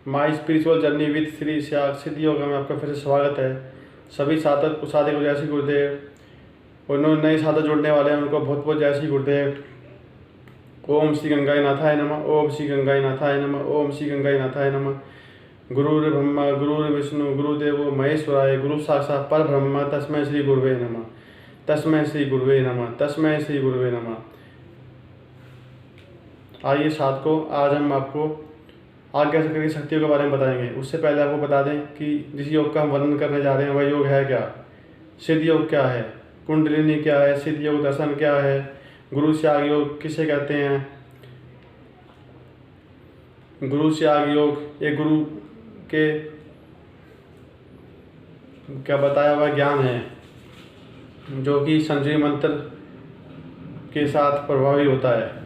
My spiritual journey with Shri श्याग सिद्धि योग में आपका फिर से स्वागत है। सभी साधक साधक जय श्री गुरुदेव। उन्होंने नए साधक जुड़ने वाले हैं उनको बहुत बहुत जय श्री गुरुदेव। ओम श्री गंगाई नाथाय नमः। ओम श्री गंगाई नाथाय नमः। ओम श्री गंगाई नाथाय नमः। गुरुर् ब्रह्मा गुरुर् विष्णु गुरुदेवो महेश्वराय गुरु साक्षात् परब्रह्म तस्मै श्री गुरुवे नमः। तस्मै श्री गुरुवे नमः। तस्मै श्री गुरुवे नमः। आइए साधकों, आज हम आपको आज्ञा चक्र की शक्तियों के बारे में बताएंगे। उससे पहले आपको बता दें कि जिस योग का हम वर्णन करने जा रहे हैं वह योग है क्या, सिद्ध योग क्या है, कुंडलिनी क्या है, सिद्ध योग दर्शन क्या है, गुरु श्याग योग किसे कहते हैं। गुरु श्याग योग एक गुरु के क्या बताया हुआ ज्ञान है जो कि संजीव मंत्र के साथ प्रभावी होता है।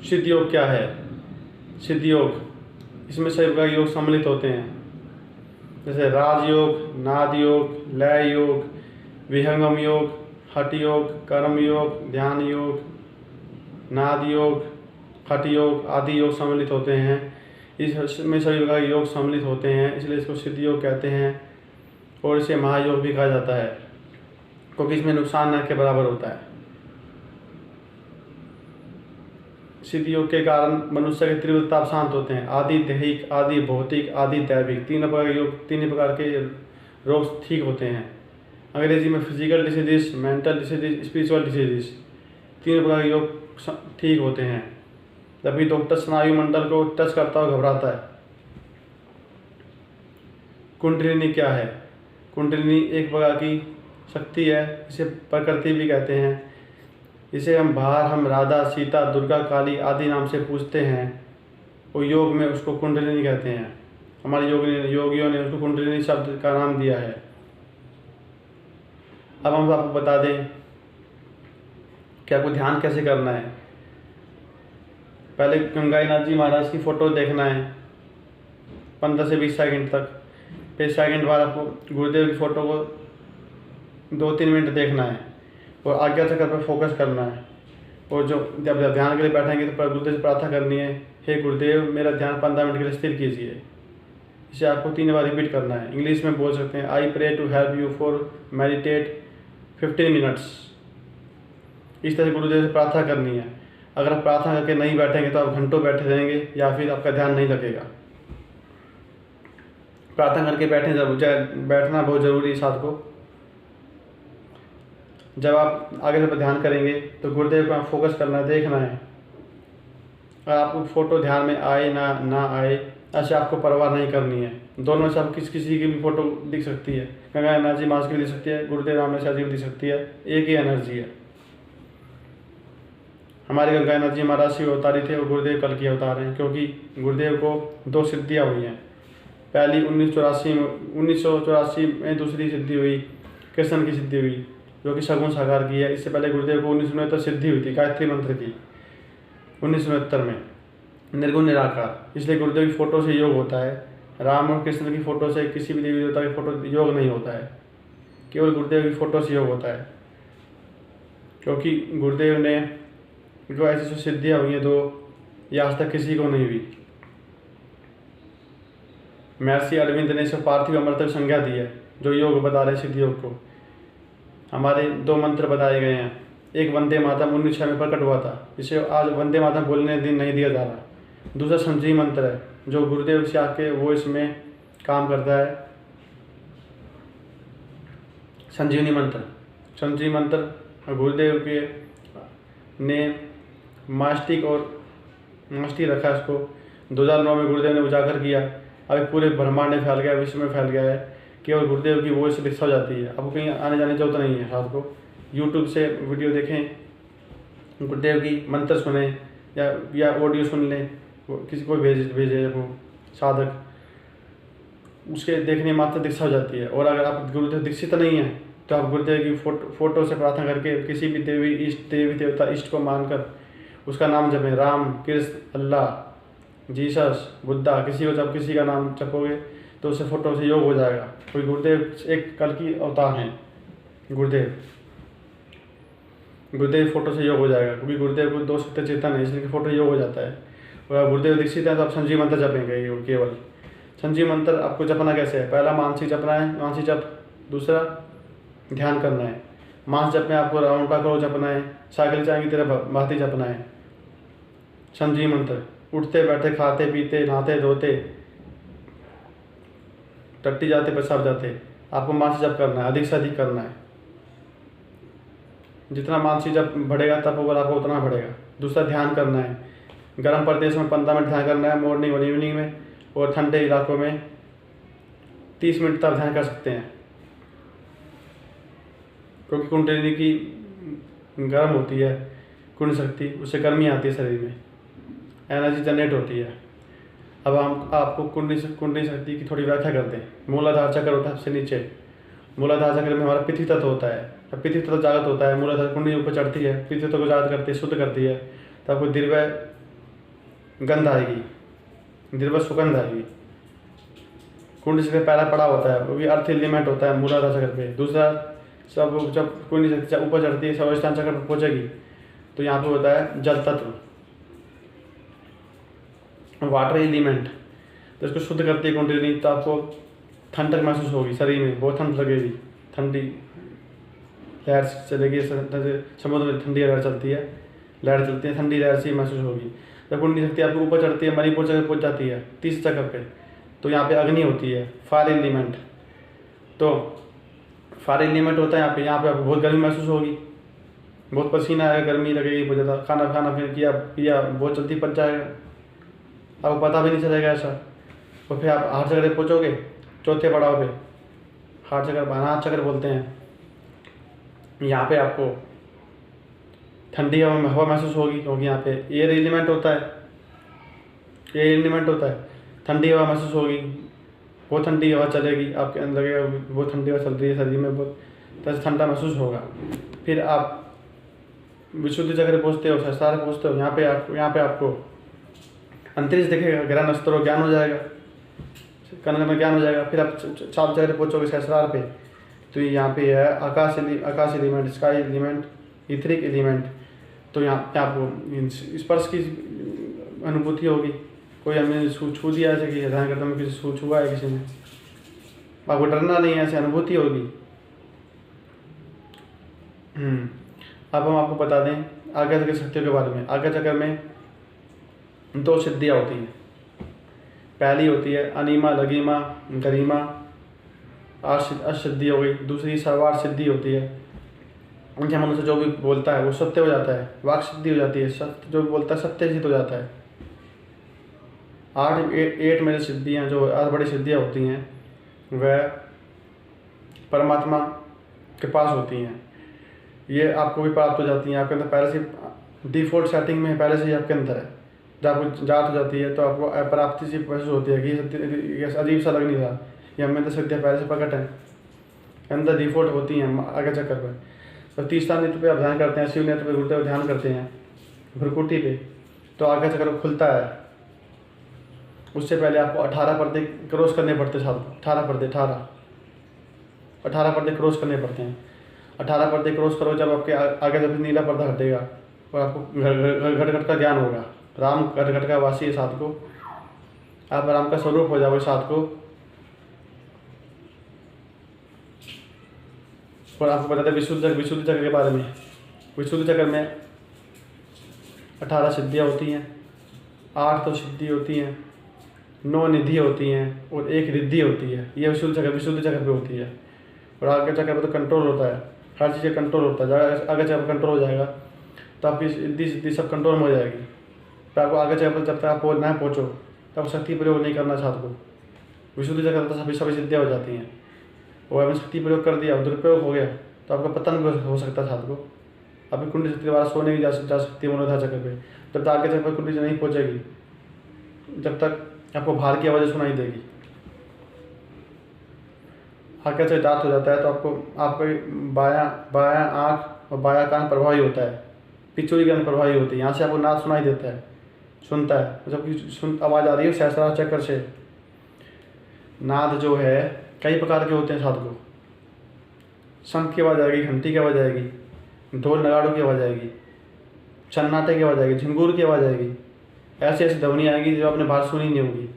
सिद्ध योग क्या है? सिद्ध योग, इसमें सभी प्रकार के योग सम्मिलित होते हैं, जैसे राजयोग, नाद योग, लय योग, विहंगम योग, हठ योग, कर्म योग, ध्यान योग, नाद योग, हठ योग आदि योग सम्मिलित होते हैं। इसमें सभी प्रकार के योग सम्मिलित होते हैं, इसलिए इसको सिद्ध योग कहते हैं और इसे महायोग भी कहा जाता है, क्योंकि इसमें नुकसान न के बराबर होता है। सिद्ध योग के कारण मनुष्य के तीव्र ताप शांत होते हैं। आदि दैहिक, आदि भौतिक, आदि दैविक, तीन प्रकार के योग, तीन प्रकार के रोग ठीक होते हैं। अंग्रेजी में physical diseases, mental diseases, spiritual diseases, तीन प्रकार के योग ठीक होते हैं। जब भी डॉक्टर स्नायु मंडल को टच करता है घबराता है। कुंडलिनी क्या है? कुंडलिनी एक प्रकार की शक्ति है, इसे प्रकृति भी कहते हैं। इसे हम बाहर हम राधा, सीता, दुर्गा, काली आदि नाम से पूजते हैं और योग में उसको कुंडलिनी कहते हैं। हमारे योगियों ने उसको कुंडलिनी शब्द का नाम दिया है। अब हम आपको बता दें कि आपको ध्यान कैसे करना है। पहले गंगाईनाथ जी महाराज की फ़ोटो देखना है 15 से 20 सेकंड तक। फिर सेकंड बाद आपको गुरुदेव की फ़ोटो को 2-3 मिनट देखना है और आज्ञा चक्र पर फोकस करना है। और जो जब ध्यान के लिए बैठेंगे तो गुरुदेव से प्रार्थना करनी है, हे गुरुदेव मेरा ध्यान 15 मिनट के लिए स्थिर कीजिए। इसे आपको 3 बार रिपीट करना है। इंग्लिश में बोल सकते हैं, I pray to help you for meditate 15 minutes. इस तरह से गुरुदेव से प्रार्थना करनी है। अगर आप प्रार्थना करके नहीं बैठेंगे तो आप घंटों बैठे रहेंगे या फिर आपका ध्यान नहीं लगेगा। प्रार्थना करके बैठना बहुत ज़रूरी है साथ को। जब आप आगे से ध्यान करेंगे तो गुरुदेव को फोकस करना है, देखना है। अगर आपको फ़ोटो ध्यान में आए ना आए, ऐसे आपको परवाह नहीं करनी है। दोनों में से आप किसी की भी फ़ोटो दिख सकती है। गंगाईनाथ जी महाराज की भी दिख सकती है, गुरुदेव रामदास जी भी दिख सकती है। एक ही एनर्जी है। हमारे गंगाईनाथ जी महाराज शिव अवतारी थे और गुरुदेव कल की अवतार हैं, क्योंकि गुरुदेव को 2 सिद्धियाँ हुई हैं। पहली 1984 में दूसरी सिद्धि हुई, कृष्ण की सिद्धि हुई जो कि सगुण साकार की है। इससे पहले गुरुदेव को 1969 सिद्धि हुई थी गायत्री मंत्र की, 1969 में निर्गुण निराकार। इसलिए गुरुदेव की फ़ोटो से योग होता है। राम और कृष्ण की फ़ोटो से, किसी भी देवी देवता की फ़ोटो योग नहीं होता है, केवल गुरुदेव की फ़ोटो से योग होता है। क्योंकि गुरुदेव ने जो ऐसी सिद्धियाँ हुई हैं 2, ये आज तक किसी को नहीं हुई। महर्षि अरविंद ने इसे पार्थिव अमृत की संज्ञा दी है, जो योग बता रहे सिद्ध योग को। हमारे 2 मंत्र बताए गए हैं। एक वंदे मातरम 1906 में प्रकट हुआ था, इसे आज वंदे मातरम बोलने दिन नहीं दिया जा रहा। दूसरा संजीव मंत्र है जो गुरुदेव से आके वो इसमें काम करता है। संजीवनी मंत्र, संजीव मंत्र गुरुदेव के ने मास्टिक रखा इसको। 2009 में गुरुदेव ने उजागर किया। अभी पूरे ब्रह्मांड में फैल गया, विश्व में फैल गया है। केवल गुरुदेव की वॉइस लिख हो जाती है। आपको कहीं आने जाने की जरूरत नहीं है। साथ को यूट्यूब से वीडियो देखें, गुरुदेव की मंत्र सुने या ऑडियो सुन लें, किसी को भेजे वो साधक, उसके देखने मात्र दीक्षा हो जाती है। और अगर आप गुरुदेव दीक्षित नहीं है तो आप गुरुदेव की फोटो से प्रार्थना करके किसी भी देवी देवता इष्ट को मानकर उसका नाम जपें। राम, कृष्ण, अल्लाह, जीसस, बुद्धा, किसी को जब किसी का नाम जपोगे तो उससे फोटो से योग हो जाएगा। कोई गुरुदेव एक कल की अवतार हैं गुरुदेव। गुरुदेव फोटो से योग हो जाएगा, क्योंकि गुरुदेव को दो शक्ति चेतन है, इसलिए फोटो योग हो जाता है। और आप गुरुदेव दीक्षित हैं तो आप संजीव मंत्र जपेंगे केवल। संजीव मंत्र आपको जपना कैसे है? पहला मानसिक जपना है, मानसिक जप। दूसरा ध्यान करना है। मानस जप में आपको राउंडा करो जपना है, साइकिल चाहेंगे तेरा भांति जपना है। संजीव मंत्र उठते बैठे, खाते पीते, नहाते धोते, टट्टी जाते पेशाब जाते, आपको मानसिक जप करना है, अधिक से अधिक करना है। जितना मानसिक जप बढ़ेगा तप होगा आपको उतना बढ़ेगा। दूसरा ध्यान करना है। गर्म प्रदेश में 15 मिनट ध्यान करना है मॉर्निंग और इवनिंग में, और ठंडे इलाकों में 30 मिनट तक ध्यान कर सकते हैं, क्योंकि कुंडलिनी की गर्म होती है कुंड शक्ति, उससे गर्मी आती है शरीर में, एनर्जी जनरेट होती है। अब हम आपको कुंडली शक्ति की थोड़ी व्याख्या करते हैं। मूलाधार चक्र होता है सबसे नीचे। मूलाधार चक्र में हमारा पृथ्वी तत्व होता है। जब पृथ्वी तत्व जागृत होता है, मूलाधार कुंडली ऊपर चढ़ती है, पृथ्वी तत्व को जागृत करती है, शुद्ध करती है, तो आपको दिव्य गंध आएगी, दिव्य सुगंध आएगी। कुंडली से पहला पड़ा होता है, वो भी अर्थ एलिमेंट होता है मूलाधार चक्र पे। दूसरा सब जब कुंडली शक्ति ऊपर चढ़ती है, स्वादिष्टान चक्र पर पहुँचेगी, तो यहाँ पे होता है जल तत्व, वाटर एलिमेंट। तो इसको शुद्ध करती है कुंडलिनी, तो आपको ठंडक महसूस होगी शरीर में, बहुत ठंड लगेगी, ठंडी लहर चलेगी, समुद्र में ठंडी लहर चलती है, ठंडी लहर से महसूस होगी। जब कुंडली शक्ति आपको ऊपर चढ़ती है, मणिपुर चक्र पहुँच जाती है, 30 चक्र पे, तो यहाँ पे अग्नि होती है, फायर एलिमेंट। तो फायर एलिमेंट होता है यहाँ पे आपको बहुत गर्मी महसूस होगी, बहुत पसीना आएगा, गर्मी लगेगी बहुत ज़्यादा। खाना फिर किया पिया बहुत जल्दी पच जाएगा, आपको पता भी नहीं चलेगा ऐसा। और फिर आप हार्ट चक्र पहुँचोगे, चौथे पड़ाव पे हार्ट चक्र, अनाहत चक्र बोलते हैं। यहाँ पे आपको ठंडी हवा महसूस होगी, क्योंकि यहाँ पे एयर एलिमेंट होता है, ठंडी हवा महसूस होगी, बहुत ठंडी हवा चलेगी, आपके अंदर लगेगा बहुत ठंडी हवा चल रही है शरीर में, बहुत तरह ठंडा महसूस होगा। फिर आप विशुद्ध चक्र पहुँचते हो, सहस्त्रार पहुँचते हो, यहाँ पे आपको अंतरिक्ष दिखेगा, ग्रह नक्षत्रों ज्ञान हो जाएगा, कनक में ज्ञान हो जाएगा। फिर आप चार चक्र पहुँचोगे सहस्त्रार पे, तो यहाँ पे है आकाश element, sky element, etheric element. तो यहाँ पे आपको स्पर्श की अनुभूति होगी, कोई हमने छू दिया ऐसे कि ध्यान करते में किसी छुआ है किसी ने, आपको डरना नहीं है, ऐसी अनुभूति होगी। अब हम आपको बता दें आज्ञा चक्र शक्तियों के बारे में। आज्ञा चक्र में 2 सिद्धियाँ होती हैं। पहली होती है अनिमा, लगीमा, गरिमा, असिद्धि हो गई। दूसरी सर्वार्थ सिद्धि होती है, उनके मन से जो भी बोलता है वो सत्य हो जाता है, वाक सिद्धि हो जाती है, सत्य जो भी बोलता है सत्य सिद्ध हो जाता है। 8 मेरी सिद्धियाँ, जो 8 बड़ी सिद्धियाँ होती हैं, वह परमात्मा के पास होती हैं। ये आपको भी प्राप्त हो जाती हैं, आपके अंदर पहले से डिफ़ॉल्ट सेटिंग में पहले से ही आपके अंदर है। जब आपको जात हो जाती है तो आपको प्राप्ति से महसूस होती है कि ये अजीब सा लग नहीं रहा, ये हमें तो सिद्धियाँ पहले से प्रकट हैं, अंदर डिफ़ॉल्ट होती हैं आगे चक्कर पर। तो 30 नेत्र पे आप ध्यान करते हैं, शिव नेत्र पे गुरुदेव ध्यान करते हैं, भ्रुकुटी पे, तो आगे चक्कर खुलता है। उससे पहले आपको 18 पर्दे क्रॉस करने पड़ते हैं, 18 पर्दे क्रॉस करने पड़ते हैं। 18 पर्दे क्रॉस करो, जब आपके आगे जब नीला पर्दा हटेगा और आपको घट घट का ज्ञान होगा। राम घट घट का वासी है साथ को, आप राम का स्वरूप हो जाओगे साथ को। और आपको बताते हैं विशुद्ध चक्र के बारे में। विशुद्ध चक्र में 18 सिद्धियाँ होती हैं, 8 तो सिद्धि होती हैं, 9 निधि होती हैं और 1 रिद्धि होती है। ये विशुद्ध चक्र पे होती है। और आगे चक्कर पर तो कंट्रोल होता है, हर चीज़ कंट्रोल होता है। आगे चक्कर कंट्रोल हो जाएगा तो आपकी सिद्धि सब कंट्रोल में हो जाएगी। तो आपको आगे चक्कर पर जब तक आप ना पहुँचो तब शक्ति प्रयोग नहीं करना साथ को। विशुद्ध चक्कर तो सभी सिद्धियाँ हो जाती हैं, और आपने शक्ति प्रयोग कर दिया, दुरुपयोग हो गया तो आपका पतन भी हो सकता है साथ को। अभी कुंडली शक्ति द्वारा सोने की जा सकती है मूलाधार चक्र पे। जब तक आगे चक्कर पर कुंडली नहीं पहुँचेगी, जब तक आपको बाहर की आवाज़ें सुनाई देगी। आगे से जात हो जाता है तो आपका बायां आँख और बायां कान प्रभावी होता है, पिछुड़ी कान प्रभावी होती है। यहाँ से आपको नाद सुनाई देता है, सुनता है। जबकि आवाज़ आ रही है सहस्त्रार चक्र से। नाद जो है कई प्रकार के होते हैं साथ को, शंख की आवाज़ आएगी, घंटी की आवाज़ आएगी, ढोल नगाड़ों की आवाज़ आएगी, सन्नाटे की आवाज़ आएगी, झिंगूर की आवाज़ आएगी, ऐसी ऐसी ध्वनि आएगी जो आपने बाहर सुनी नहीं होगी।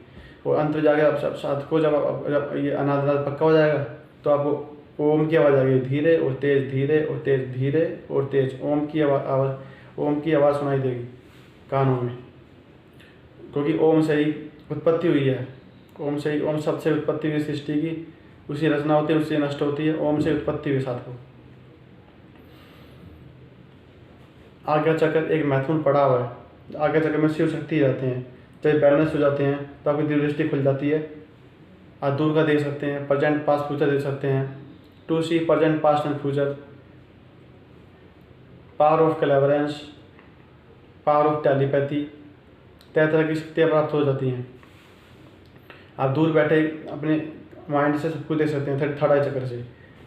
और अंत में जाके आप साथ को जब ये अनाद पक्का हो जाएगा तो आपको ओम की आवाज़ आएगी, धीरे और तेज, धीरे और तेज, धीरे और तेज ओम की आवाज़ सुनाई देगी कानों में, क्योंकि ओम से ही उत्पत्ति हुई है। ओम शब्द से उत्पत्ति हुई सृष्टि की, उसी रचना होती है, उससे नष्ट होती है। ओम से उत्पत्ति हुई साथ को। आज्ञा चक्र एक महत्वपूर्ण पड़ाव है। आज्ञा चक्र में शिव शक्ति रहते हैं। जब बैलेंस हो जाते हैं तो आपकी दृष्टि खुल जाती है। आप दूर का देख सकते हैं, प्रेजेंट पास्ट फ्यूचर देख सकते हैं, to see present past and future, power of clairvoyance, power of telepathy, तरह की शक्तियाँ प्राप्त हो जाती हैं। आप दूर बैठे अपने माइंड से सब कुछ देख सकते हैं। थर्ड आई चक्र से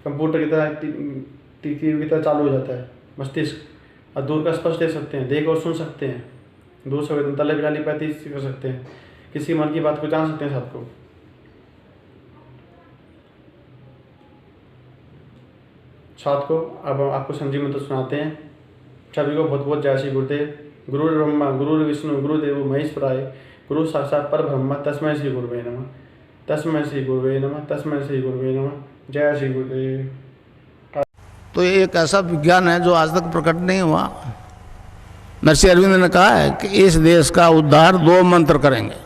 कंप्यूटर की तरह टीवी की तरह चालू हो जाता है मस्तिष्क। और दूर का स्पष्ट देख सकते हैं, देख और सुन सकते हैं। दूर से टेलीपैथी कर सकते हैं, किसी मन की बात को जान सकते हैं साथ को। साथ को अब आपको संजीव मंत्र सुनाते हैं। सभी को बहुत बहुत जय श्री गुरुदेव। गुरु ब्रह्मा गुरु विष्णु गुरुदेव महेश्वराय, गुरु साक्षात पर ब्रह्म तस्मै श्री गुरुवे नमः, तस्मै श्री गुरुवे नमः, तस्मै श्री गुरुवे नमः। जय श्री गुरुदेव। तो ये एक ऐसा विज्ञान है जो आज तक प्रकट नहीं हुआ। महर्षि अरविंद ने कहा है कि इस देश का उद्धार 2 मंत्र करेंगे।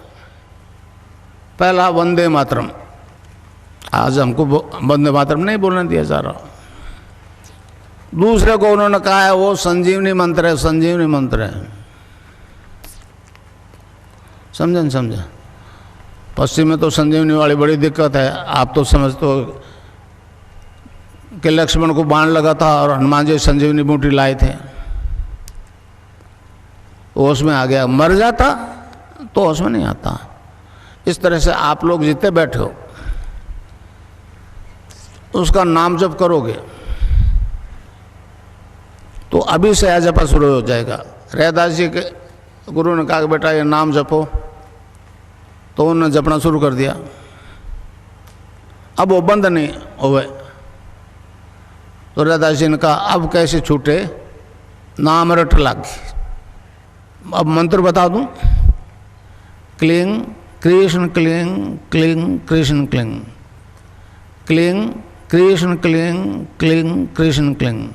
पहला वंदे मातरम, आज हमको वंदे मातरम नहीं बोलने दिया जा रहा। दूसरे को उन्होंने कहा है वो संजीवनी मंत्र है, संजीवनी मंत्र है। समझे समझे? पश्चिम में तो संजीवनी वाली बड़ी दिक्कत है। आप तो समझते हो कि लक्ष्मण को बाण लगा था और हनुमान जी संजीवनी बूटी लाए थे, होश में आ गया। मर जाता तो होश में नहीं आता। इस तरह से आप लोग जितने बैठे हो उसका नाम जप करोगे तो अभी से जपा शुरू हो जाएगा। रैदास जी के गुरु ने कहा कि बेटा ये नाम जपो, तो उन्होंने जपना शुरू कर दिया। अब वो बंद नहीं हुए तो रैदास जी ने कहा अब कैसे छूटे, नाम रट लागी। अब मंत्र बता दूं, क्लीं कृष्ण क्लीं क्लीं कृष्ण क्लीं, क्लीं कृष्ण क्लीं क्लीं कृष्ण क्लीं।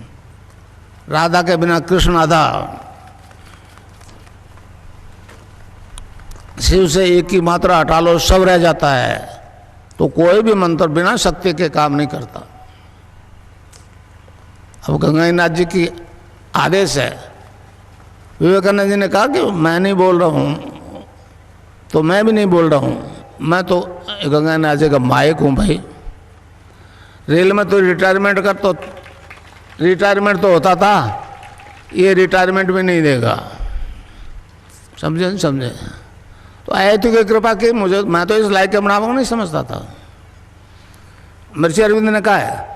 राधा के बिना कृष्ण आधा। शिव से एक ही मात्रा हटा लो सब रह जाता है। तो कोई भी मंत्र बिना शक्ति के काम नहीं करता। अब गंगानाथ जी की आदेश है। विवेकानंद जी ने कहा कि मैं नहीं बोल रहा हूँ तो मैं भी नहीं बोल रहा हूँ, मैं तो गंगानाथ जी का माइक हूँ भाई। रेल में तो रिटायरमेंट तो होता था, ये रिटायरमेंट भी नहीं देगा। समझे समझे? तो आयतु की कृपा की मुझे, मैं तो इस लायक के बनाव नहीं समझता था। महर्षि अरविंद ने कहा है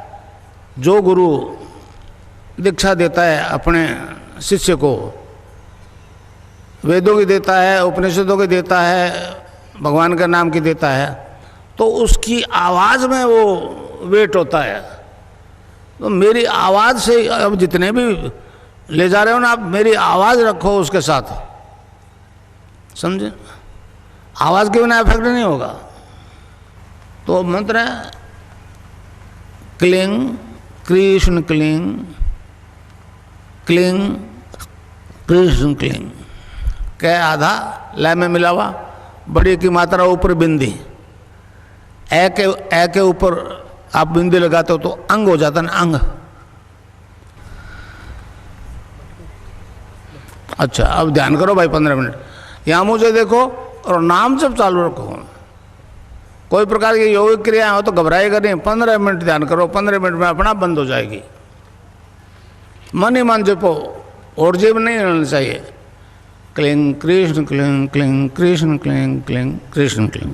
जो गुरु दीक्षा देता है अपने शिष्य को, वेदों की देता है, उपनिषदों की देता है, भगवान के नाम की देता है, तो उसकी आवाज़ में वो वेट होता है। तो मेरी आवाज़ से अब जितने भी ले जा रहे हो ना आप, मेरी आवाज़ रखो उसके साथ। समझे? आवाज़ के बिना इफेक्ट नहीं होगा। तो मंत्र है क्लीं कृष्ण क्लीं क्लीं कृष्ण क्लीं। कै आधा लय में मिला हुआ, बड़ी की मात्रा ऊपर बिंदी, ए के ऊपर आप बिंदी लगाते हो तो अंग हो जाता है ना, अंग। अच्छा अब ध्यान करो भाई 15 मिनट यहाँ मुझे देखो और नाम जब चालू रखो। कोई प्रकार की योगिक क्रिया हो तो घबराएगा नहीं। 15 मिनट ध्यान करो, 15 मिनट में अपना बंद हो जाएगी। मन ही मन जपो और जीव नहीं रहना चाहिए। क्लीं कृष्ण क्लीं क्लीं कृष्ण क्लीं क्लीं कृष्ण क्लीं।